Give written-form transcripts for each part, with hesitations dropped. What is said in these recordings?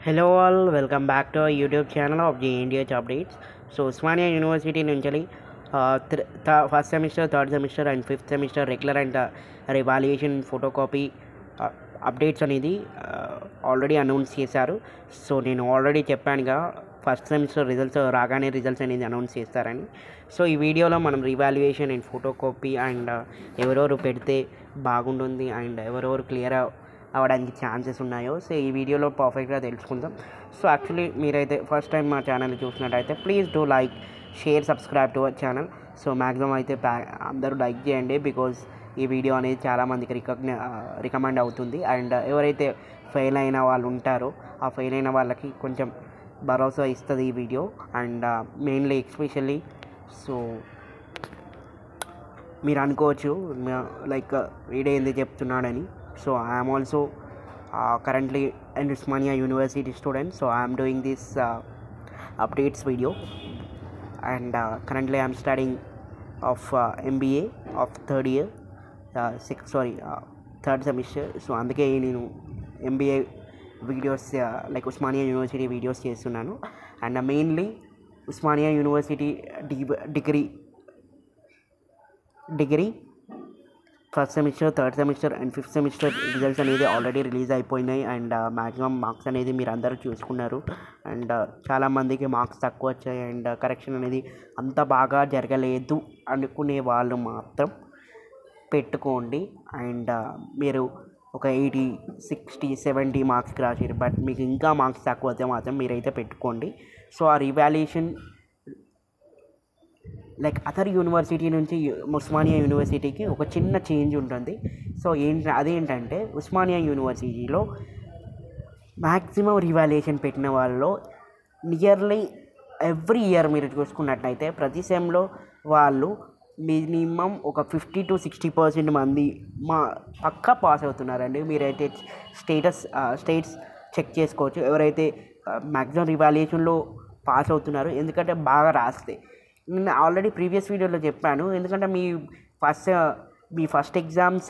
Hello all, welcome back to our YouTube channel of JNDH Updates. So Usmania University నుంచి first semester, third semester and fifth semester regular and revaluation photocopy updates అనేది already announce చేశారు. So నేను already చెప్పానుగా first semester results రాగానే results అనేది announce చేస్తారని. So ఈ వీడియోలో మనం రివాల్యుయేషన్ అండ్ ఫోటోకాపీ అండ్ ఎవరెవరు పెడితే బాగుంటుంది అండ్ ఎవరెవరు క్లియర్ అవ్వడానికి ఛాన్సెస్ ఉన్నాయో సో ఈ వీడియోలో పర్ఫెక్ట్గా తెలుసుకుందాం. సో యాక్చువల్లీ మీరైతే ఫస్ట్ టైం మా ఛానల్ చూసినట్టయితే please do like, share, subscribe to our channel. So maximum అయితే అందరూ లైక్ చేయండి బికాజ్ ఈ వీడియో అనేది చాలామందికి రికమెండ్ అవుతుంది. అండ్ ఎవరైతే ఫెయిల్ అయిన వాళ్ళు ఉంటారో ఆ ఫెయిల్ అయిన వాళ్ళకి కొంచెం భరోసా ఇస్తుంది ఈ video. And mainly especially so మీరు అనుకోవచ్చు like వీడేంది చెప్తున్నాడని. So I am also currently an Usmania University student, so I am doing this updates video and currently I am studying of MBA of third year third semester. So అందుకే నేను MBA videos like Osmania university videos చేస్తున్నాను. And mainly Osmania university degree first semester, third semester and fifth semester results అనేది already release అయిపోయినాయి. And maximum marks అనేది మీరు అందరూ చూసుకున్నారు. And చాలామందికి మార్క్స్ తక్కువ వచ్చాయి అండ్ కరెక్షన్ అనేది అంత బాగా జరగలేదు అనుకునే వాళ్ళు మాత్రం పెట్టుకోండి. అండ్ మీరు ఒక 80, 60, 70 మార్క్స్కి రాసారు బట్ మీకు ఇంకా మార్క్స్ తక్కువ అయితే మాత్రం మీరైతే పెట్టుకోండి. సో ఆ రివాల్యుయేషన్ లైక్ అదర్ యూనివర్సిటీ నుంచి ఉస్మానియా యూనివర్సిటీకి ఒక చిన్న చేంజ్ ఉంటుంది. సో అదేంటంటే ఉస్మానియా యూనివర్సిటీలో మ్యాక్సిమం రివాల్యుయేషన్ పెట్టిన వాళ్ళలో నియర్లీ ఎవ్రీ ఇయర్ మీరు చూసుకున్నట్లయితే ప్రతి సెమ్లో వాళ్ళు మినిమం ఒక 50 to 60% మంది పక్కా పాస్ అవుతున్నారండి. మీరైతే స్టేట్స్ చెక్ చేసుకోవచ్చు ఎవరైతే మ్యాక్సిమం రివాల్యుయేషన్లో పాస్ అవుతున్నారు, ఎందుకంటే బాగా రాస్తే. నేను ఆల్రెడీ ప్రీవియస్ వీడియోలో చెప్పాను, ఎందుకంటే మీ ఫస్ట్ ఎగ్జామ్స్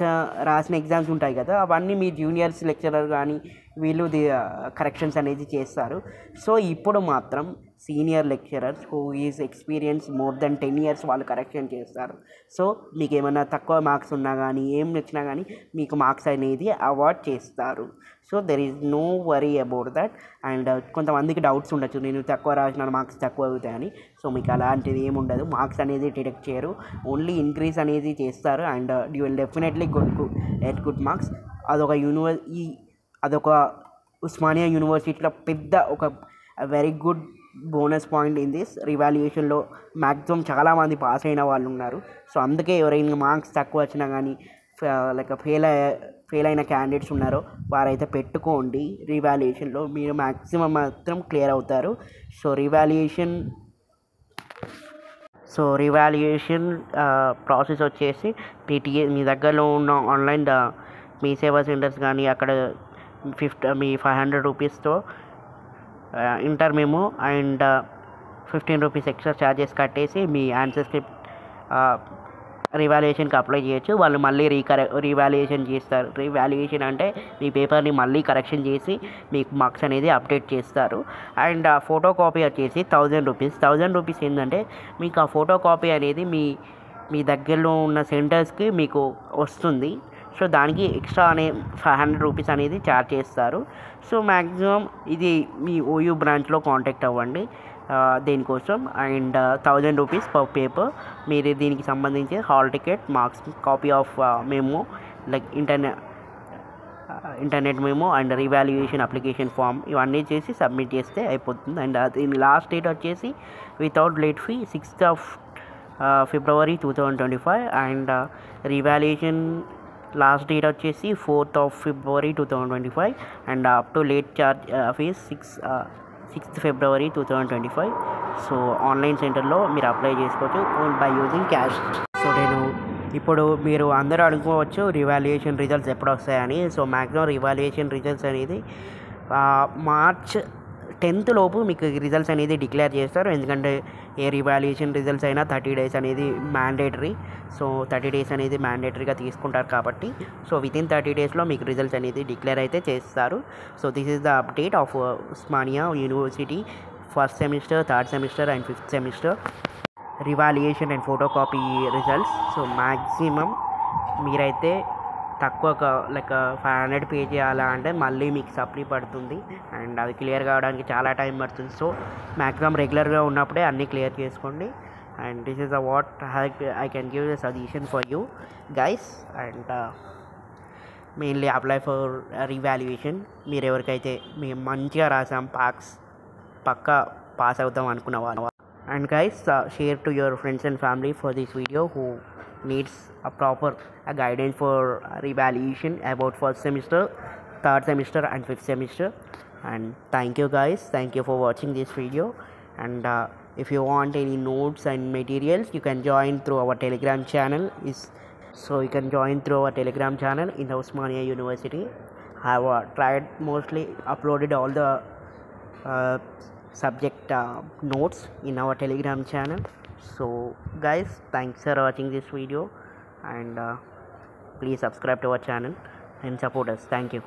రాసిన ఎగ్జామ్స్ ఉంటాయి కదా, అవన్నీ మీ జూనియర్స్ లెక్చరర్ కానీ వీళ్ళు కరెక్షన్స్ అనేది చేస్తారు. సో ఇప్పుడు మాత్రం senior lecturers who is experience more than 10 years వాళ్ళు కరెక్షన్ చేస్తారు. సో మీకు ఏమైనా తక్కువ మార్క్స్ ఉన్నా కానీ ఏం వచ్చినా కానీ మీకు మార్క్స్ అనేది అవార్డ్ చేస్తారు. So there is no worry about that. And కొంతమందికి డౌట్స్ ఉండొచ్చు, నేను తక్కువ రాసిన మార్క్స్ తక్కువ అవుతాయని. సో మీకు అలాంటిది ఏమి ఉండదు, మార్క్స్ అనేది డిడక్ట్ చేయరు, ఓన్లీ ఇంక్రీజ్ అనేది చేస్తారు. And you will definitely get good marks. అదొక ఉస్మానియా యూనివర్సిటీలో పెద్ద ఒక very good bonus point in this. రివాల్యుయేషన్లో మ్యాక్సిమం చాలామంది పాస్ అయిన వాళ్ళు ఉన్నారు. సో అందుకే ఎవరైనా మార్క్స్ తక్కువ వచ్చినా కానీ లైక్ ఫెయిల్ అయిన క్యాండిడేట్స్ ఉన్నారో వారైతే పెట్టుకోండి. రివాల్యుయేషన్లో మీరు మ్యాక్సిమం మాత్రం క్లియర్ అవుతారు. సో రివాల్యుయేషన్ ప్రాసెస్ వచ్చేసి మీ దగ్గరలో ఉన్న ఆన్లైన్ మీ సేవా సెంటర్స్ కానీ అక్కడ మీ 500 రూపీస్తో inter memo and 15 rupees extra charges కట్టేసి మీ ఆన్సర్ స్క్రిప్ట్ రివాల్యుయేషన్కి అప్లై చేయొచ్చు. వాళ్ళు మళ్ళీ రివాల్యుయేషన్ చేస్తారు. రివాల్యుయేషన్ అంటే మీ పేపర్ని మళ్ళీ కరెక్షన్ చేసి మీకు మార్క్స్ అనేది అప్డేట్ చేస్తారు. అండ్ ఆ ఫోటో కాపీ వచ్చేసి 1000 రూపీస్. 1000 రూపీస్ ఏంటంటే మీకు ఆ ఫోటో కాపీ అనేది మీ దగ్గరలో ఉన్న సెంటర్స్కి మీకు వస్తుంది. సో దానికి ఎక్స్ట్రా 500 రూపీస్ అనేది ఛార్జ్ చేస్తారు. సో మ్యాక్సిమం ఇది మీ ఓయూ బ్రాంచ్లో కాంటాక్ట్ అవ్వండి దేనికోసం. And 1000 rupees per paper. మీరు దీనికి సంబంధించి hall ticket, marks, copy of memo like internet memo and revaluation application form ఇవన్నీ చేసి సబ్మిట్ చేస్తే అయిపోతుంది. అండ్ దీని లాస్ట్ డేట్ వచ్చేసి without late fee 6th February 2025. And revaluation last date వచ్చేసి 4th February 2025. And up to late charge fees 6th February 2025. So online సెంటర్లో మీరు apply చేసుకోవచ్చు బై యూజింగ్ క్యాష్. సో ఇప్పుడు మీరు అందరూ అనుకోవచ్చు రివాల్యుయేషన్ రిజల్ట్స్ ఎప్పుడు వస్తాయని. సో మ్యాక్సిమం రివాల్యుయేషన్ రిజల్ట్స్ అనేది మార్చ్ 10th లోపు మీకు రిజల్ట్స్ అనేది డిక్లేర్ చేస్తారు. ఎందుకంటే ఏ రివాల్యుయేషన్ రిజల్ట్స్ అయినా 30 days అనేది మ్యాండేటరీ. సో 30 days అనేది మ్యాండేటరీగా తీసుకుంటారు కాబట్టి సో వితిన్ 30 daysలో మీకు రిజల్ట్స్ అనేది డిక్లేర్ అయితే చేస్తారు. So this is the update of Osmania university first semester, third semester and fifth semester revaluation and photo copy results. So maximum మీరైతే తక్కువ లైక్ 500 పే చేయాలా అంటే మళ్ళీ మీకు సప్లీ పడుతుంది అండ్ అది క్లియర్ కావడానికి చాలా టైం పడుతుంది. సో మ్యాక్సిమం రెగ్యులర్గా ఉన్నప్పుడే అన్నీ క్లియర్ చేసుకోండి. And this is the what I can give the suggestion for you guys. And mainly apply for revaluation. మీరు ఎవరికైతే మేము మంచిగా రాసాం పక్కా పాస్ అవుతాం అనుకున్న వాళ్ళు. And guys, share to your friends and family for this video who needs a proper guidance for revaluation about first semester, third semester and fifth semester. And thank you guys, thank you for watching this video. And if you want any notes and materials, you can join through our telegram channel. So you can join through our telegram channel in the Osmania University. I have tried mostly uploaded all the subject notes in our telegram channel. So guys, thanks for watching this video and please subscribe to our channel and support us. Thank you.